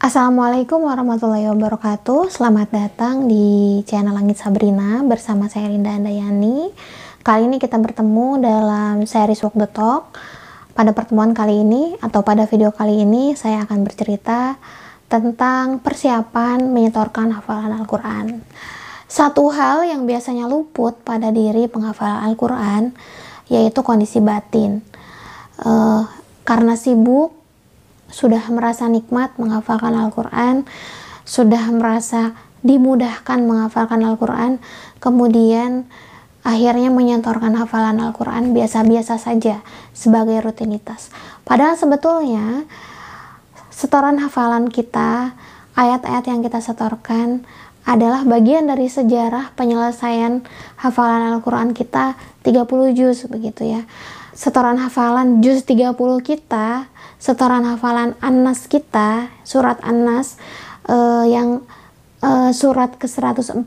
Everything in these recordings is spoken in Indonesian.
Assalamualaikum warahmatullahi wabarakatuh. Selamat datang di channel Langit Sabrina bersama saya Linda Andayani. Kali ini kita bertemu dalam series Walk the Talk. Pada pertemuan kali ini atau pada video kali ini saya akan bercerita tentang persiapan menyetorkan hafalan Al-Quran. Satu hal yang biasanya luput pada diri penghafal Al-Quran yaitu kondisi batin. Karena sibuk, sudah merasa nikmat menghafalkan Al-Quran, sudah merasa dimudahkan menghafalkan Al-Quran, kemudian akhirnya menyetorkan hafalan Al-Quran biasa-biasa saja sebagai rutinitas. Padahal sebetulnya setoran hafalan kita, ayat-ayat yang kita setorkan adalah bagian dari sejarah penyelesaian hafalan Al-Quran kita 30 juz begitu ya. Setoran hafalan juz 30 kita, setoran hafalan An-Nas kita, surat An-Nas yang surat ke-114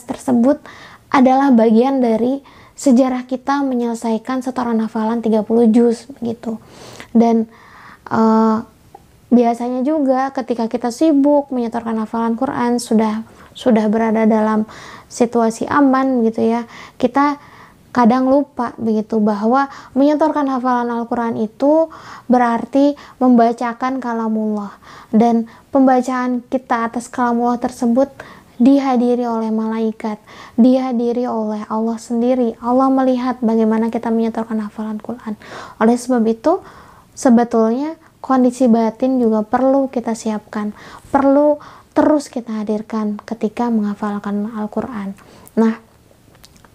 tersebut adalah bagian dari sejarah kita menyelesaikan setoran hafalan 30 juz begitu. Dan biasanya juga ketika kita sibuk menyetorkan hafalan Quran, sudah berada dalam situasi aman gitu ya, kita kadang lupa begitu bahwa menyetorkan hafalan Al-Quran itu berarti membacakan kalamullah, dan pembacaan kita atas kalamullah tersebut dihadiri oleh malaikat, dihadiri oleh Allah sendiri. Allah melihat bagaimana kita menyetorkan hafalan Quran. Oleh sebab itu sebetulnya kondisi batin juga perlu kita siapkan, perlu terus kita hadirkan ketika menghafalkan Al-Quran. Nah,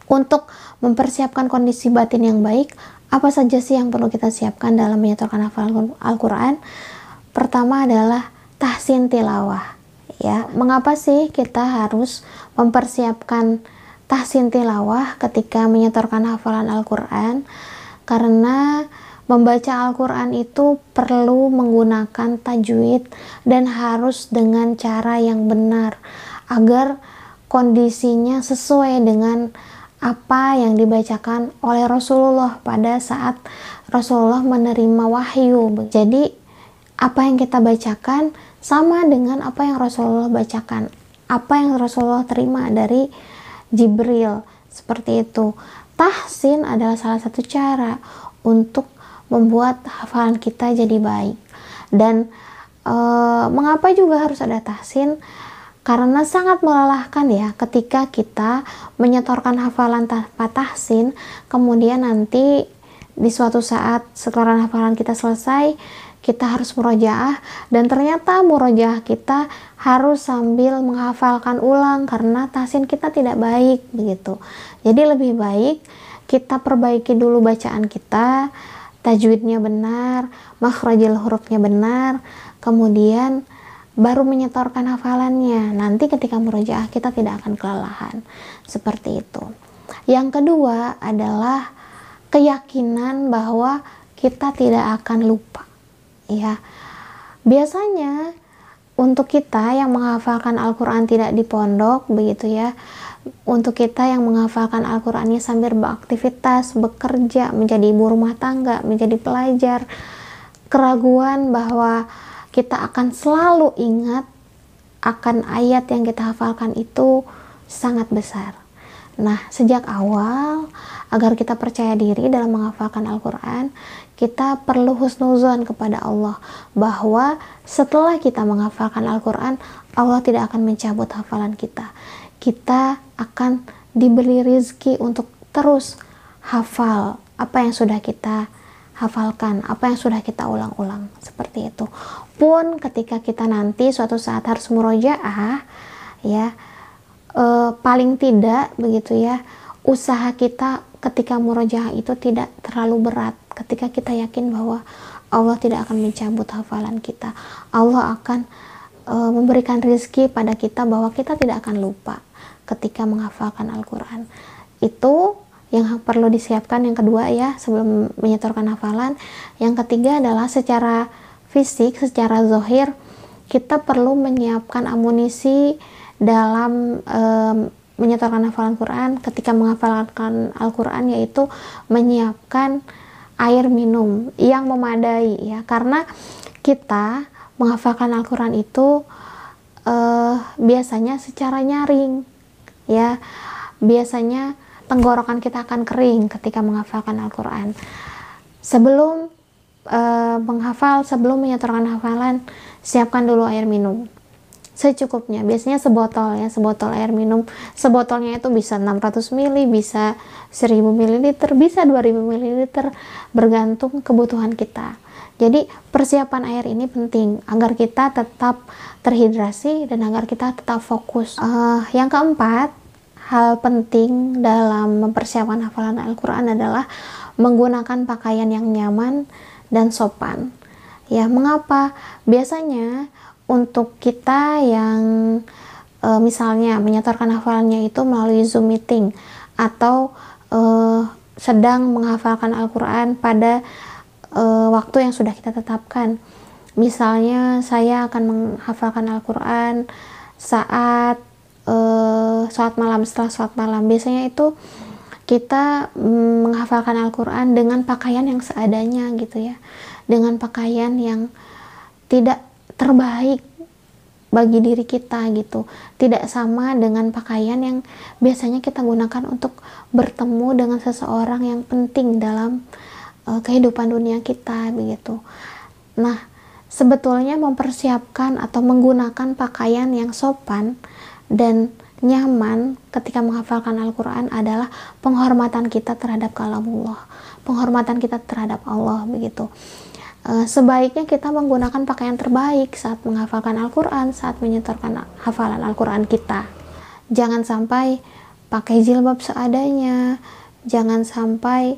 untuk mempersiapkan kondisi batin yang baik, apa saja sih yang perlu kita siapkan dalam menyetorkan hafalan Al-Quran? Pertama adalah tahsin tilawah. Ya, mengapa sih kita harus mempersiapkan tahsin tilawah ketika menyetorkan hafalan Al-Quran? Karena membaca Al-Quran itu perlu menggunakan tajwid dan harus dengan cara yang benar agar kondisinya sesuai dengan apa yang dibacakan oleh Rasulullah pada saat Rasulullah menerima wahyu. Jadi apa yang kita bacakan sama dengan apa yang Rasulullah bacakan, apa yang Rasulullah terima dari Jibril, seperti itu. Tahsin adalah salah satu cara untuk membuat hafalan kita jadi baik. Dan mengapa juga harus ada tahsin? Karena sangat melelahkan ya ketika kita menyetorkan hafalan tanpa tahsin, kemudian nanti di suatu saat setoran hafalan kita selesai, kita harus murojaah, dan ternyata murojaah kita harus sambil menghafalkan ulang karena tahsin kita tidak baik begitu. Jadi lebih baik kita perbaiki dulu bacaan kita, tajwidnya benar, makhrajil hurufnya benar, kemudian baru menyetorkan hafalannya. Nanti ketika murojaah kita tidak akan kelelahan. Seperti itu. Yang kedua adalah keyakinan bahwa kita tidak akan lupa. Ya. Biasanya untuk kita yang menghafalkan Al-Quran tidak di pondok begitu ya, untuk kita yang menghafalkan Al-Qurannya sambil beraktivitas, bekerja, menjadi ibu rumah tangga, menjadi pelajar, keraguan bahwa kita akan selalu ingat akan ayat yang kita hafalkan itu sangat besar. Nah, sejak awal agar kita percaya diri dalam menghafalkan Al-Quran, kita perlu husnuzon kepada Allah bahwa setelah kita menghafalkan Al-Quran, Allah tidak akan mencabut hafalan kita. Kita akan diberi rizki untuk terus hafal apa yang sudah kita hafalkan, apa yang sudah kita ulang-ulang, seperti itu. Pun ketika kita nanti suatu saat harus murojaah ya, paling tidak begitu ya, usaha kita ketika murojaah itu tidak terlalu berat, ketika kita yakin bahwa Allah tidak akan mencabut hafalan kita, Allah akan memberikan rezeki pada kita bahwa kita tidak akan lupa ketika menghafalkan Al-Quran. Itu yang perlu disiapkan yang kedua ya sebelum menyetorkan hafalan. Yang ketiga adalah secara fisik, secara zahir kita perlu menyiapkan amunisi dalam menyetorkan hafalan Quran ketika menghafalkan Al-Quran, yaitu menyiapkan air minum yang memadai ya, karena kita menghafalkan Al-Quran itu biasanya secara nyaring, ya. Biasanya tenggorokan kita akan kering ketika menghafalkan Al-Quran. Sebelum sebelum menyetorkan hafalan, siapkan dulu air minum secukupnya, biasanya sebotol ya, sebotol air minum. Sebotolnya itu bisa 600 ml, bisa 1000 ml, bisa 2000 ml, bergantung kebutuhan kita. Jadi persiapan air ini penting agar kita tetap terhidrasi dan agar kita tetap fokus. Yang keempat, hal penting dalam mempersiapkan hafalan Al-Quran adalah menggunakan pakaian yang nyaman dan sopan. Ya, mengapa? Biasanya untuk kita yang misalnya menyetorkan hafalannya itu melalui Zoom meeting atau sedang menghafalkan Al-Quran pada waktu yang sudah kita tetapkan. Misalnya saya akan menghafalkan Al-Quran saat sholat malam, setelah sholat malam. Biasanya itu kita menghafalkan Al-Quran dengan pakaian yang seadanya gitu ya, dengan pakaian yang tidak terbaik bagi diri kita gitu, tidak sama dengan pakaian yang biasanya kita gunakan untuk bertemu dengan seseorang yang penting dalam kehidupan dunia kita begitu. Nah, sebetulnya mempersiapkan atau menggunakan pakaian yang sopan dan nyaman ketika menghafalkan Al-Quran adalah penghormatan kita terhadap kalamullah, penghormatan kita terhadap Allah begitu. Sebaiknya kita menggunakan pakaian terbaik saat menghafalkan Al-Quran, saat menyetorkan hafalan Al-Quran kita. Jangan sampai pakai jilbab seadanya, jangan sampai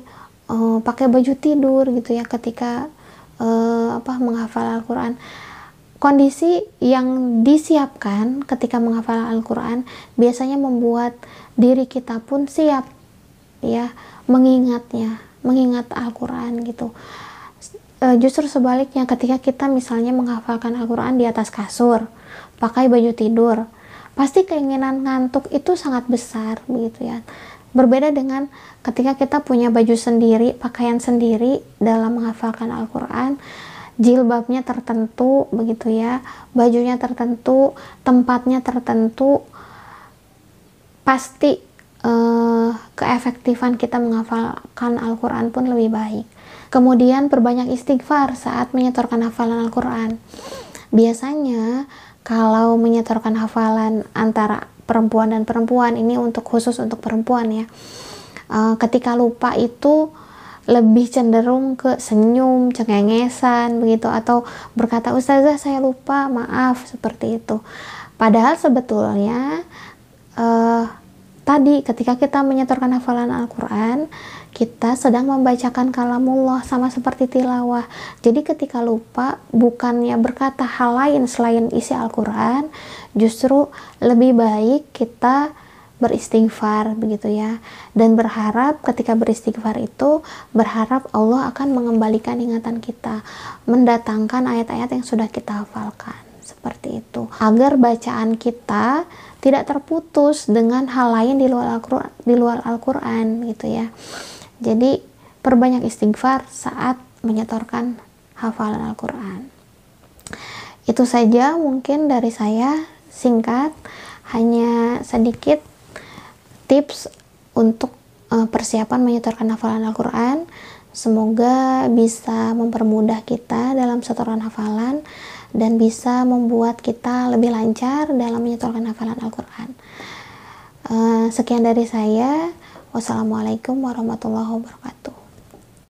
pakai baju tidur gitu ya ketika menghafal Al-Quran. Kondisi yang disiapkan ketika menghafal Al-Quran biasanya membuat diri kita pun siap ya mengingatnya, mengingat Al-Quran gitu. Justru sebaliknya, ketika kita misalnya menghafalkan Al-Quran di atas kasur, pakai baju tidur, pasti keinginan ngantuk itu sangat besar begitu ya. Berbeda dengan ketika kita punya baju sendiri, pakaian sendiri dalam menghafalkan Al-Quran, jilbabnya tertentu begitu ya, bajunya tertentu, tempatnya tertentu, pasti keefektifan kita menghafalkan Al-Quran pun lebih baik. Kemudian perbanyak istighfar saat menyetorkan hafalan Al-Quran. Biasanya kalau menyetorkan hafalan antara perempuan dan perempuan, ini khusus untuk perempuan ya, ketika lupa itu lebih cenderung ke senyum, cengengesan begitu, atau berkata ustazah saya lupa, maaf, seperti itu. Padahal sebetulnya tadi ketika kita menyetorkan hafalan Al-Quran, kita sedang membacakan kalamullah, sama seperti tilawah. Jadi ketika lupa, bukannya berkata hal lain selain isi Al-Quran, justru lebih baik kita beristighfar begitu ya, dan berharap ketika beristighfar itu, berharap Allah akan mengembalikan ingatan kita, mendatangkan ayat-ayat yang sudah kita hafalkan, seperti itu, agar bacaan kita tidak terputus dengan hal lain di luar Al-Quran gitu ya. Jadi perbanyak istighfar saat menyetorkan hafalan Al-Quran. Itu saja mungkin dari saya, singkat, hanya sedikit tips untuk persiapan menyetorkan hafalan Al-Quran. Semoga bisa mempermudah kita dalam setoran hafalan dan bisa membuat kita lebih lancar dalam menyetorkan hafalan Al-Quran. Sekian dari saya. Wassalamualaikum warahmatullahi wabarakatuh.